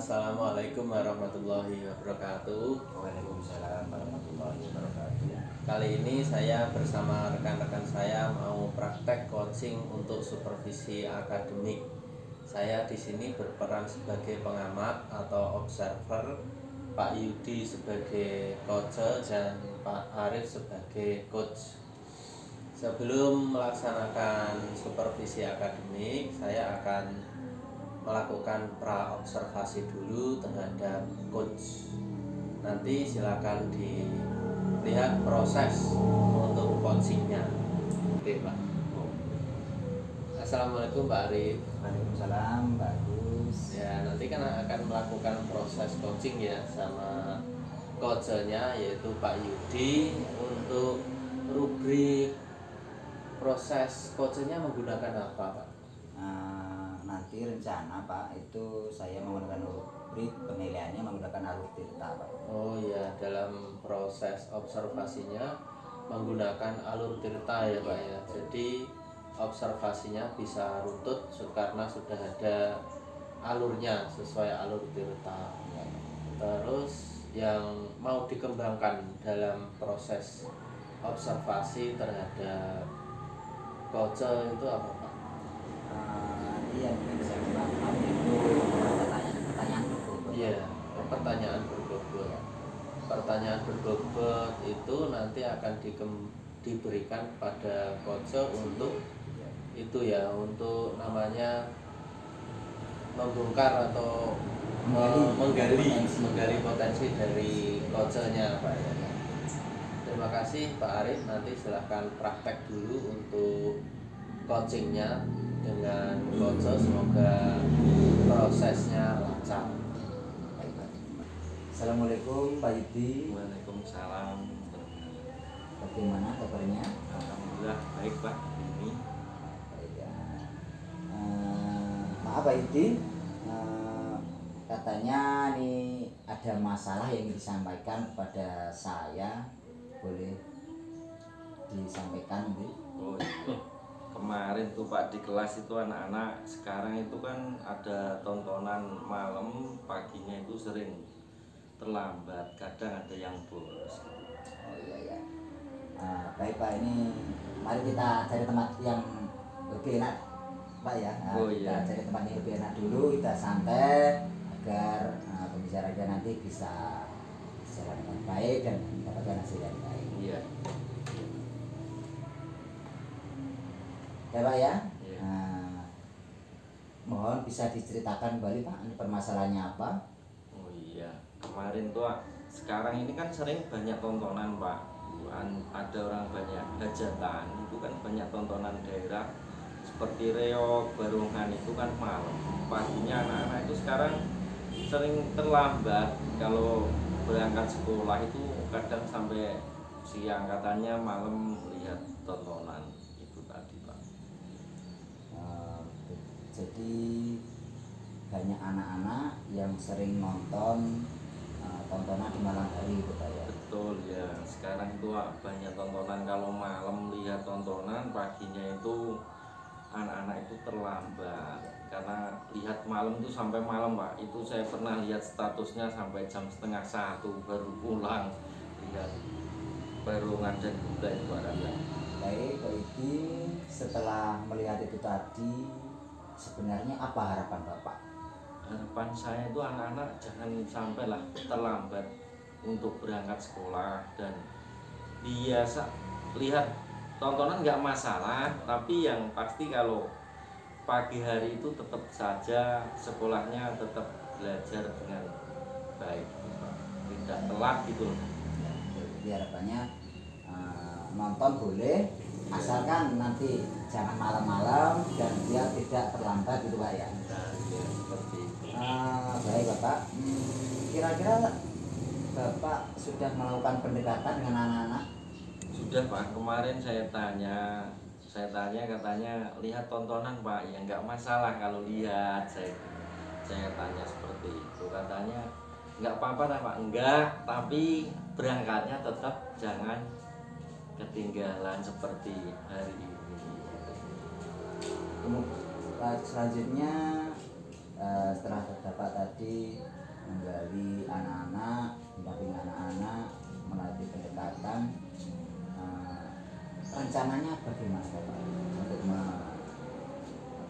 Assalamualaikum warahmatullahi wabarakatuh. Waalaikumsalam warahmatullahi wabarakatuh. Kali ini saya bersama rekan-rekan saya mau praktek coaching untuk supervisi akademik. Saya di sini berperan sebagai pengamat atau observer, Pak Yudi sebagai coach dan Pak Arif sebagai coach. Sebelum melaksanakan supervisi akademik, saya akan melakukan pra-observasi dulu terhadap coach. Nanti silakan dilihat proses untuk coachingnya. Oke, Pak. Assalamualaikum Pak Arif. Waalaikumsalam, bagus. Ya, nanti kan akan melakukan proses coaching ya sama coachnya yaitu Pak Yudi. Untuk rubrik proses coachingnya menggunakan apa, Pak? Nanti rencana Pak itu saya menggunakan rubrik penilaiannya menggunakan alur tirta Pak. Oh ya, dalam proses observasinya menggunakan alur tirta ya Pak ya. Jadi observasinya bisa runtut karena sudah ada alurnya sesuai alur tirta. Terus yang mau dikembangkan dalam proses observasi terhadap coach itu apa Pak? Iya, mungkin bisa kembangkan itu pertanyaan berbobot. Iya, pertanyaan berbobot. Pertanyaan berbobot itu nanti akan diberikan pada coach untuk itu ya, untuk namanya membongkar atau menggali potensi dari coachnya Pak ya. Terima kasih Pak Arif, nanti silahkan praktek dulu untuk coachingnya dengan coach, semoga prosesnya lancar. Assalamualaikum Pak Yudi. Waalaikumsalam. Bagaimana kabarnya? Alhamdulillah baik Pak. Ini maaf Pak Yudi, katanya nih ada masalah yang disampaikan kepada saya, boleh disampaikan Bu? Oh, kemarin tuh Pak di kelas itu anak-anak sekarang itu kan ada tontonan malam, paginya itu sering terlambat, kadang ada yang bolos. Oh iya ya. Baik Pak, ini mari kita cari tempat yang lebih enak Pak ya. Oh iya. Kita cari tempat yang lebih enak dulu, kita santai agar pembicaraan nanti bisa berjalan dengan baik dan mendapatkan hasil yang baik. Iya. Ya Pak ya. Iya. Mohon bisa diceritakan kembali Pak, ini permasalahannya apa? Oh iya, kemarin tuh sekarang ini kan sering banyak tontonan Pak. Ada orang banyak hajatan, itu kan banyak tontonan daerah seperti reog, barongan itu kan malam. Paginya anak-anak itu sekarang sering terlambat kalau berangkat sekolah, itu kadang sampai siang, katanya malam lihat tontonan itu tadi Pak. Jadi banyak anak-anak yang sering nonton tontonan di malam hari gitu Pak ya. Betul ya, sekarang itu banyak tontonan, kalau malam lihat tontonan, paginya itu anak-anak itu terlambat karena lihat malam itu sampai malam Pak. Itu saya pernah lihat statusnya sampai jam 12:30 baru pulang lihat barongan dan kuda itu ada. Baik Pak Idi, setelah melihat itu tadi, sebenarnya apa harapan Bapak? Harapan saya itu anak-anak jangan sampailah terlambat untuk berangkat sekolah, dan biasa lihat tontonan nggak masalah, tapi yang pasti kalau pagi hari itu tetap saja sekolahnya tetap belajar dengan baik, tidak telat gitu. Jadi harapannya nonton boleh, asalkan nanti jangan malam-malam dan dia tidak terlambat gitu Pak ya. Nah, ya, seperti itu. Baik Bapak, kira-kira Bapak sudah melakukan pendekatan dengan anak-anak? Sudah Pak, kemarin saya tanya katanya lihat tontonan Pak, ya nggak masalah kalau lihat. Saya tanya seperti itu, katanya nggak apa-apa dah Pak. Enggak, tapi berangkatnya tetap jangan ketinggalan seperti hari ini. Selanjutnya setelah Bapak tadi menggali anak-anak, mendampingi anak-anak, melatih pendekatan, rencananya bagaimana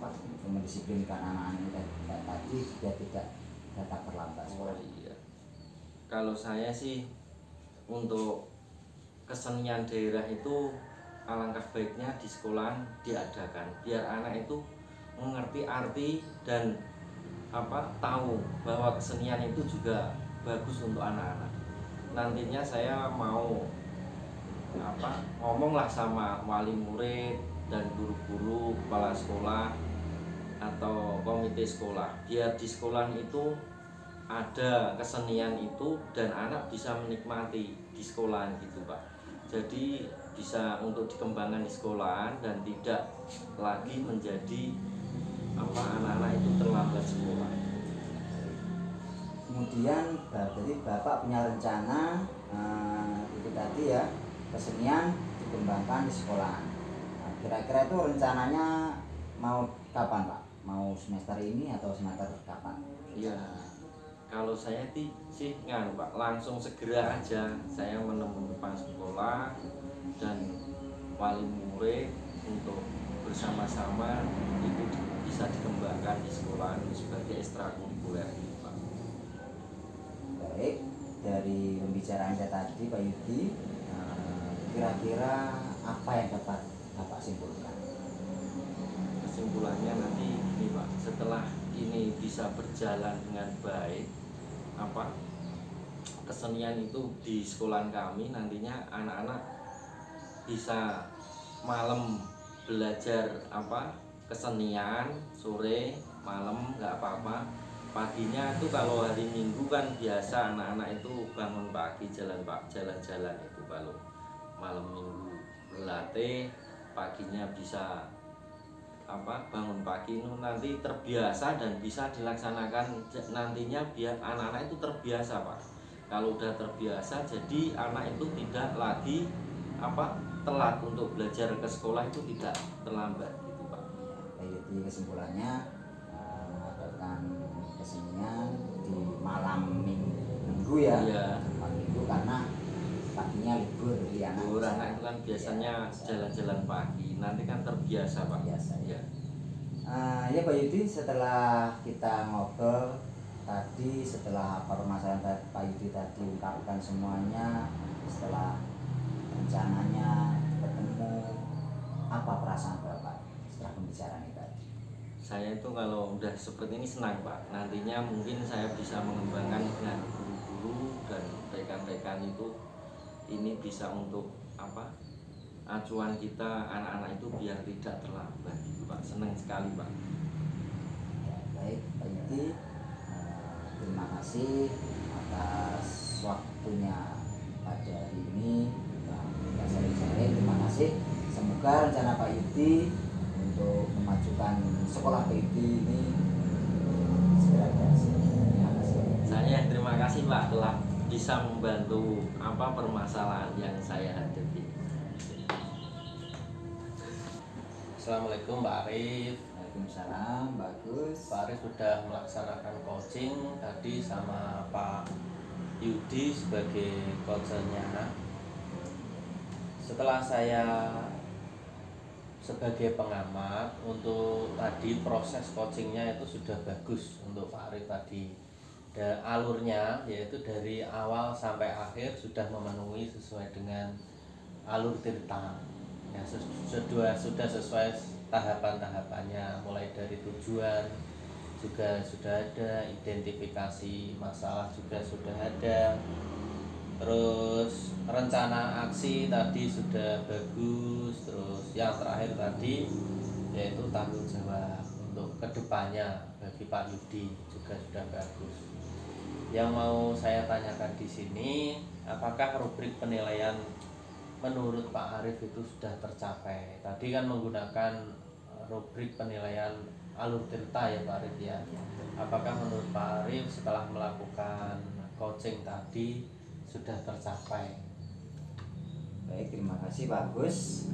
Bapak untuk mendisiplinkan anak-anak tadi biar tidak datang terlambat? Iya. Kalau saya sih untuk kesenian daerah itu alangkah baiknya di sekolah diadakan biar anak itu mengerti arti dan tahu bahwa kesenian itu juga bagus untuk anak-anak. Nantinya saya mau ngomonglah sama wali murid dan guru-guru, kepala sekolah atau komite sekolah biar di sekolah itu ada kesenian itu dan anak bisa menikmati di sekolah gitu Pak. Jadi bisa untuk dikembangkan di sekolah dan tidak lagi menjadi anak-anak itu terlambat sekolah. Kemudian jadi Bapak punya rencana itu tadi ya, kesenian dikembangkan di sekolah. Nah, kira-kira itu rencananya mau kapan Pak? Mau semester ini atau semester kapan? Iya. Kalau saya sih Pak, langsung segera aja saya menemui kepala sekolah dan wali murid untuk bersama-sama itu bisa dikembangkan di sekolah sebagai ekstrakurikuler Pak. Baik, dari pembicaraan saya tadi Pak Yudi, kira-kira apa yang dapat Bapak simpulkan? Kesimpulannya nanti ini Pak, setelah ini bisa berjalan dengan baik, kesenian itu di sekolah kami nantinya anak-anak bisa malam belajar kesenian, sore malam nggak apa-apa. Paginya itu kalau hari Minggu kan biasa anak-anak itu bangun pagi jalan-jalan itu, kalau malam Minggu berlatih, paginya bisa bangun pagi itu nanti terbiasa dan bisa dilaksanakan nantinya biar anak-anak itu terbiasa Pak. Kalau udah terbiasa jadi anak itu tidak lagi telat untuk belajar ke sekolah, itu tidak terlambat gitu Pak. Jadi kesimpulannya mengadakan kesenian di malam minggu ya, Iya. malam minggu karena paginya libur di anak. Anak itu kan biasanya jalan-jalan pagi, nanti kan terbiasa Pak. Biasa Ya. Ya Pak Yudi, setelah kita ngobrol tadi, setelah permasalahan Pak Yudi tadi ungkapkan semuanya, setelah rencananya bertemu, apa perasaan Bapak setelah pembicaraan ini tadi? Saya itu kalau udah seperti ini senang Pak. Nantinya mungkin saya bisa mengembangkan dengan guru-guru dan rekan-rekan itu, ini bisa untuk acuan kita anak-anak itu biar tidak terlambat gitu Pak. Senang sekali Pak. Ya, baik Pak Yudi, terima kasih atas waktunya pada hari ini. Kita sharing-sharing, terima kasih. Semoga rencana Pak Yudi untuk memajukan sekolah Pak Yudi ini segera berhasil. Terima kasih. Saya terima kasih Pak telah bisa membantu permasalahan yang saya hadapi. Assalamualaikum Pak Arif. Waalaikumsalam, bagus. Pak Arif sudah melaksanakan coaching tadi sama Pak Yudi sebagai coachnya. Setelah saya sebagai pengamat, untuk tadi proses coachingnya itu sudah bagus untuk Pak Arif tadi. Dan alurnya yaitu dari awal sampai akhir sudah memenuhi sesuai dengan alur tirta. Ya, sudah sesuai tahapan-tahapannya, mulai dari tujuan juga sudah ada, identifikasi masalah juga sudah ada, terus rencana aksi tadi sudah bagus, terus yang terakhir tadi yaitu tanggung jawab untuk kedepannya bagi Pak Yudi juga sudah bagus. Yang mau saya tanyakan di sini, apakah rubrik penilaian menurut Pak Arif itu sudah tercapai? Tadi kan menggunakan rubrik penilaian alur tirta ya Pak Arif ya. Apakah menurut Pak Arif setelah melakukan coaching tadi sudah tercapai? Baik, terima kasih Pak Gus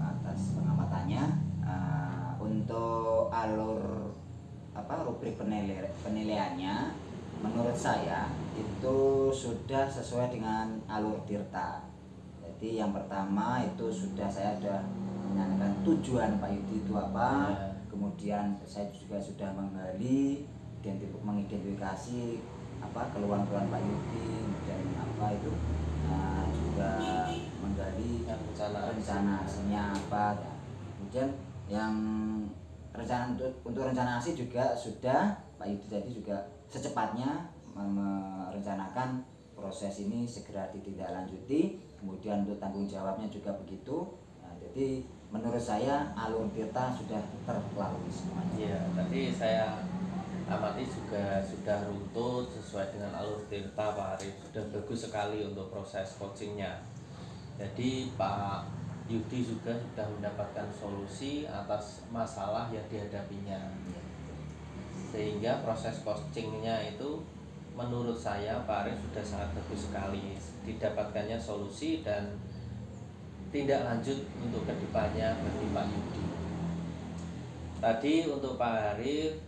atas pengamatannya. Untuk alur rubrik penilaiannya menurut saya itu sudah sesuai dengan alur Tirta. Jadi yang pertama itu saya sudah menanyakan tujuan Pak Yudi itu apa, kemudian saya juga sudah menggali mengidentifikasi keluhan-keluhan Pak Yudi, kemudian juga menggali rencana aksinya apa. Kemudian yang untuk rencana aksi juga sudah Pak Yudi tadi juga secepatnya merencanakan proses ini segera ditindaklanjuti. Kemudian untuk tanggung jawabnya juga begitu. Jadi menurut saya alur Tirta sudah terlalui semuanya. Iya, tadi saya amati juga sudah runtut sesuai dengan alur Tirta Pak Arif. Sudah bagus sekali untuk proses coachingnya. Jadi Pak Yudi juga sudah mendapatkan solusi atas masalah yang dihadapinya. Sehingga proses coachingnya itu menurut saya Pak Arif sudah sangat bagus sekali. Didapatkannya solusi dan tindak lanjut untuk kedepannya bagi Pak Yudi. Tadi untuk Pak Arif,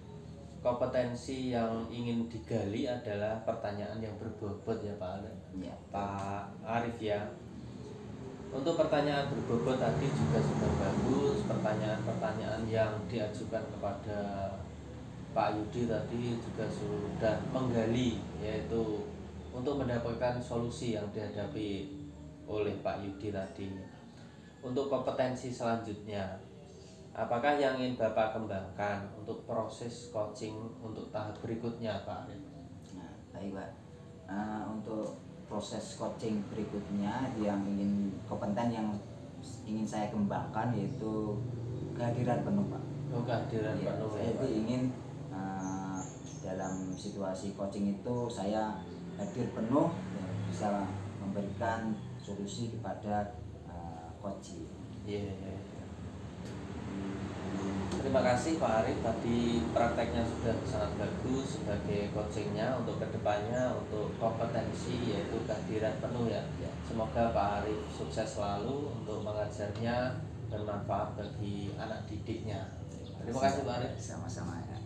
kompetensi yang ingin digali adalah pertanyaan yang berbobot ya Pak Arif. Ya. Pak Arif ya. Untuk pertanyaan berbobot tadi juga sudah bagus. Pertanyaan-pertanyaan yang diajukan kepada Pak Yudi tadi juga sudah menggali, yaitu untuk mendapatkan solusi yang dihadapi oleh Pak Yudi tadi. Untuk kompetensi selanjutnya, apakah yang ingin Bapak kembangkan untuk proses coaching untuk tahap berikutnya Pak Arif? Nah, baik Pak. Untuk proses coaching berikutnya kompeten yang ingin saya kembangkan yaitu kehadiran penuh Pak. Kehadiran penuh ya, Saya ingin dalam situasi coaching itu saya hadir penuh, bisa memberikan solusi kepada coaching. Iya. Terima kasih Pak Arif, tadi prakteknya sudah sangat bagus sebagai coachingnya untuk kedepannya, untuk kompetensi yaitu kehadiran penuh ya. Semoga Pak Arif sukses selalu untuk mengajarnya, bermanfaat bagi anak didiknya. Terima kasih Pak Arif. Sama-sama ya.